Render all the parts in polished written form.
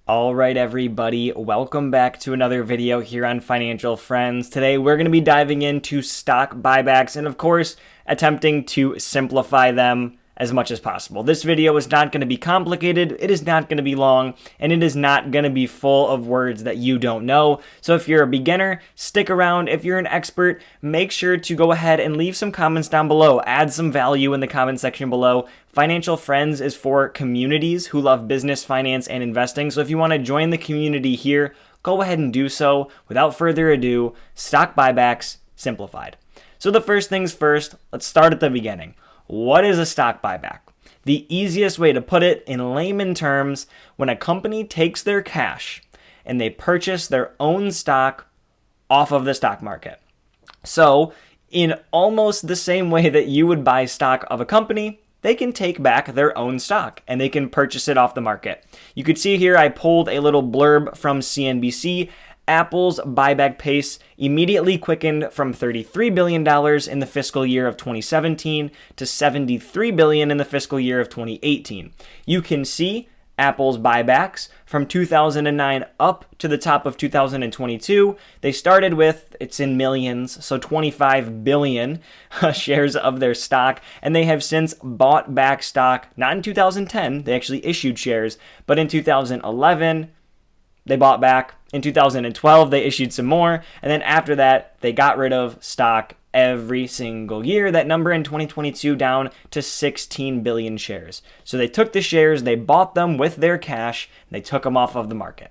All right, everybody, welcome back to another video here on Financial Friends. Today, we're going to be diving into stock buybacks and, of course, attempting to simplify them as much as possible. This video is not going to be complicated, it is not going to be long, and it is not going to be full of words that you don't know. So if you're a beginner, stick around. If you're an expert, make sure to go ahead and leave some comments down below. Add some value in the comment section below. Financial Friends is for communities who love business, finance, and investing. So if you want to join the community here, go ahead and do so. Without further ado, stock buybacks simplified. So the first things first, let's start at the beginning. What is a stock buyback? The easiest way to put it in layman terms, when a company takes their cash and they purchase their own stock off of the stock market. So in almost the same way that you would buy stock of a company, they can take back their own stock and they can purchase it off the market. You could see here I pulled a little blurb from CNBC. Apple's buyback pace immediately quickened from $33 billion in the fiscal year of 2017 to $73 billion in the fiscal year of 2018. You can see Apple's buybacks from 2009 up to the top of 2022. They started with, it's in millions, so 25 billion shares of their stock, and they have since bought back stock, not in 2010, they actually issued shares, but in 2011, they bought back. In 2012, they issued some more. And then after that, they got rid of stock every single year. That number in 2022 down to 16 billion shares. So they took the shares, they bought them with their cash, and they took them off of the market.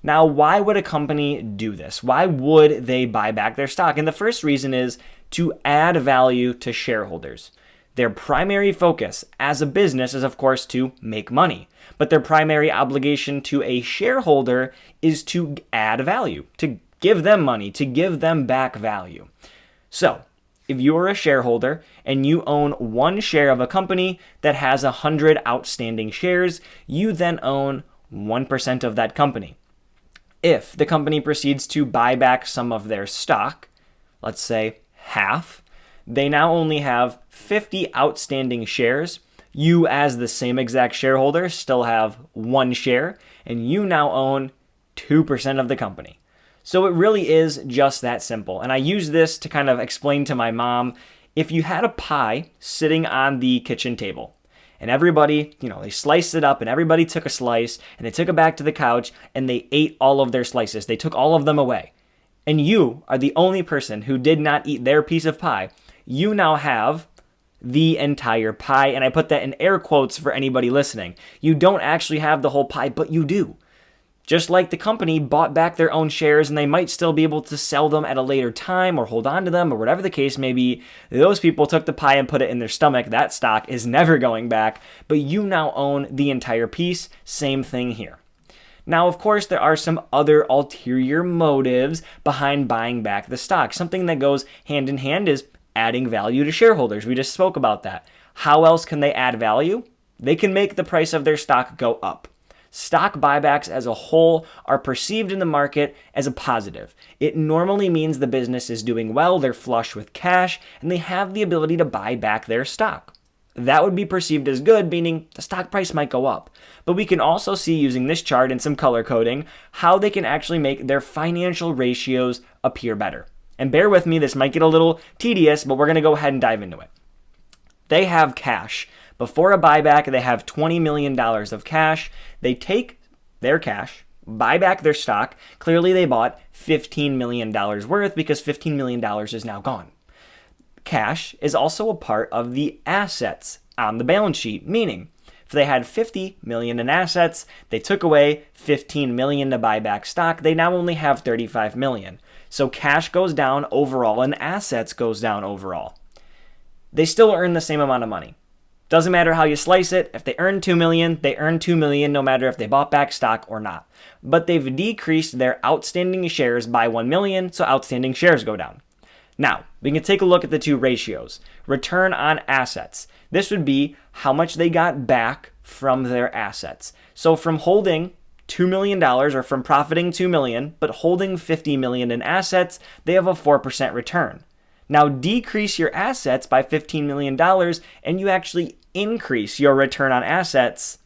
Now, why would a company do this? Why would they buy back their stock? And the first reason is to add value to shareholders. Their primary focus as a business is, of course, to make money. But their primary obligation to a shareholder is to add value, to give them money, to give them back value. So, if you're a shareholder and you own one share of a company that has 100 outstanding shares, you then own 1% of that company. If the company proceeds to buy back some of their stock, let's say half, they now only have 50 outstanding shares. You, as the same exact shareholder, still have one share, and you now own 2% of the company. So it really is just that simple. And I use this to kind of explain to my mom, if you had a pie sitting on the kitchen table, and everybody, they sliced it up, and everybody took a slice, and they took it back to the couch, and they ate all of their slices. They took all of them away. And you are the only person who did not eat their piece of pie. You now have the entire pie, and I put that in air quotes for anybody listening. You don't actually have the whole pie, but you do. Just like the company bought back their own shares, and they might still be able to sell them at a later time or hold on to them or whatever the case may be. Those people took the pie and put it in their stomach. That stock is never going back, but you now own the entire piece. Same thing here. Now, of course, there are some other ulterior motives behind buying back the stock. Something that goes hand in hand is adding value to shareholders. We just spoke about that. How else can they add value? They can make the price of their stock go up. Stock buybacks as a whole are perceived in the market as a positive. It normally means the business is doing well, they're flush with cash, and they have the ability to buy back their stock. That would be perceived as good, meaning the stock price might go up. But we can also see, using this chart and some color coding, how they can actually make their financial ratios appear better. And bear with me, this might get a little tedious, but we're going to go ahead and dive into it. They have cash. Before a buyback, they have $20 million of cash. They take their cash, buy back their stock. Clearly, they bought $15 million worth because $15 million is now gone. Cash is also a part of the assets on the balance sheet, meaning if they had $50 million in assets, they took away $15 million to buy back stock, they now only have $35 million. So cash goes down overall and assets goes down overall. They still earn the same amount of money. Doesn't matter how you slice it. If they earn $2 million, they earn $2 million no matter if they bought back stock or not. But they've decreased their outstanding shares by 1 million, so outstanding shares go down. Now, we can take a look at the two ratios. Return on assets. This would be how much they got back from their assets. So from holding $2 million or from profiting $2 million, but holding $50 million in assets, they have a 4% return. Now decrease your assets by $15 million and you actually increase your return on assets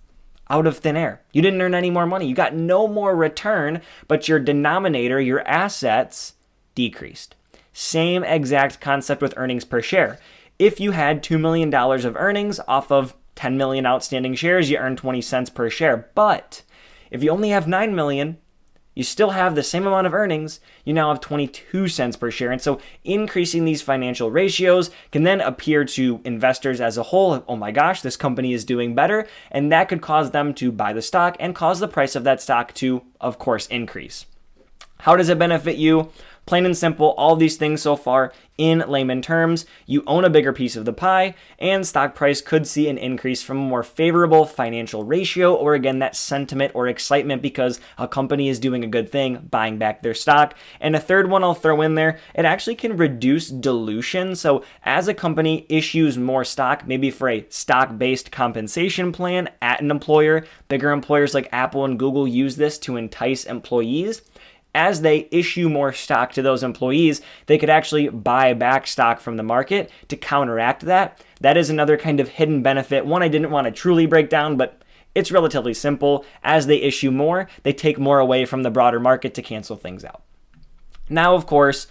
out of thin air. You didn't earn any more money. You got no more return, but your denominator, your assets, decreased. Same exact concept with earnings per share. If you had $2 million of earnings off of 10 million outstanding shares, you earn 20 cents per share. But if you only have 9 million, you still have the same amount of earnings, you now have 22 cents per share. And so increasing these financial ratios can then appear to investors as a whole, oh my gosh, this company is doing better. And that could cause them to buy the stock and cause the price of that stock to, of course, increase. How does it benefit you? Plain and simple, all these things so far in layman terms, you own a bigger piece of the pie and stock price could see an increase from a more favorable financial ratio, or again, that sentiment or excitement because a company is doing a good thing, buying back their stock. And a third one I'll throw in there, it actually can reduce dilution. So as a company issues more stock, maybe for a stock-based compensation plan at an employer, bigger employers like Apple and Google use this to entice employees. As they issue more stock to those employees, they could actually buy back stock from the market to counteract that. That is another kind of hidden benefit, one I didn't want to truly break down, but it's relatively simple. As they issue more, they take more away from the broader market to cancel things out. Now, of course,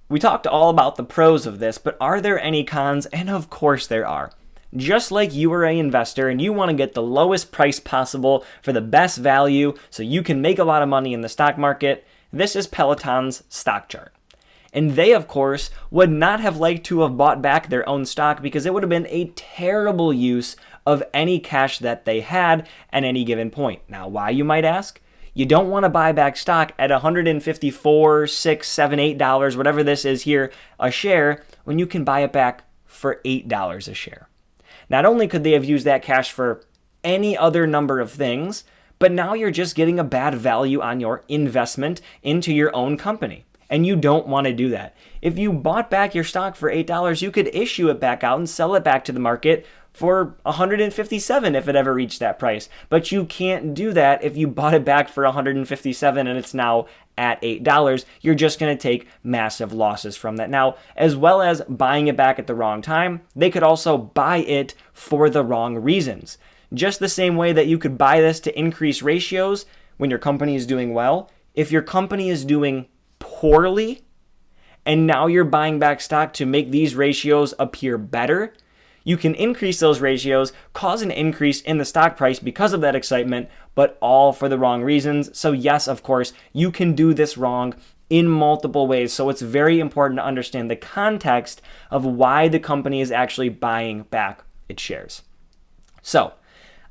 we talked all about the pros of this, but are there any cons? And of course there are. Just like you are an investor and you want to get the lowest price possible for the best value so you can make a lot of money in the stock market, this is Peloton's stock chart. And they, of course, would not have liked to have bought back their own stock because it would have been a terrible use of any cash that they had at any given point. Now, why, you might ask? You don't want to buy back stock at $154, $6, $7, $8, whatever this is here, a share, when you can buy it back for $8 a share. Not only could they have used that cash for any other number of things, but now you're just getting a bad value on your investment into your own company. And you don't want to do that. If you bought back your stock for $8, you could issue it back out and sell it back to the market for $157 if it ever reached that price. But you can't do that if you bought it back for $157 and it's now at $8. You're just going to take massive losses from that. Now, as well as buying it back at the wrong time, they could also buy it for the wrong reasons. Just the same way that you could buy this to increase ratios when your company is doing well. If your company is doing poorly and now you're buying back stock to make these ratios appear better, you can increase those ratios, cause an increase in the stock price because of that excitement, but all for the wrong reasons. So yes, of course, you can do this wrong in multiple ways. So it's very important to understand the context of why the company is actually buying back its shares. So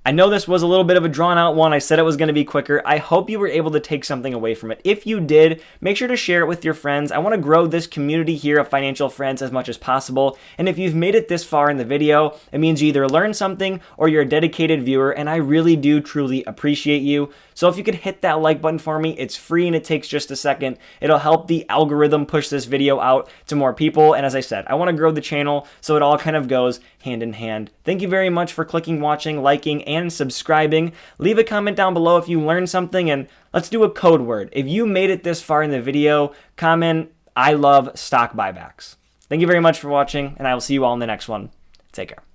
I know this was a little bit of a drawn out one. I said it was going to be quicker. I hope you were able to take something away from it. If you did, make sure to share it with your friends. I want to grow this community here of financial friends as much as possible. And if you've made it this far in the video, it means you either learned something or you're a dedicated viewer, and I really do truly appreciate you. So if you could hit that like button for me, it's free and it takes just a second. It'll help the algorithm push this video out to more people. And as I said, I want to grow the channel, so it all kind of goes hand in hand. Thank you very much for clicking, watching, liking, and subscribing. Leave a comment down below if you learned something, and let's do a code word. If you made it this far in the video, comment, "I love stock buybacks." Thank you very much for watching, and I will see you all in the next one. Take care.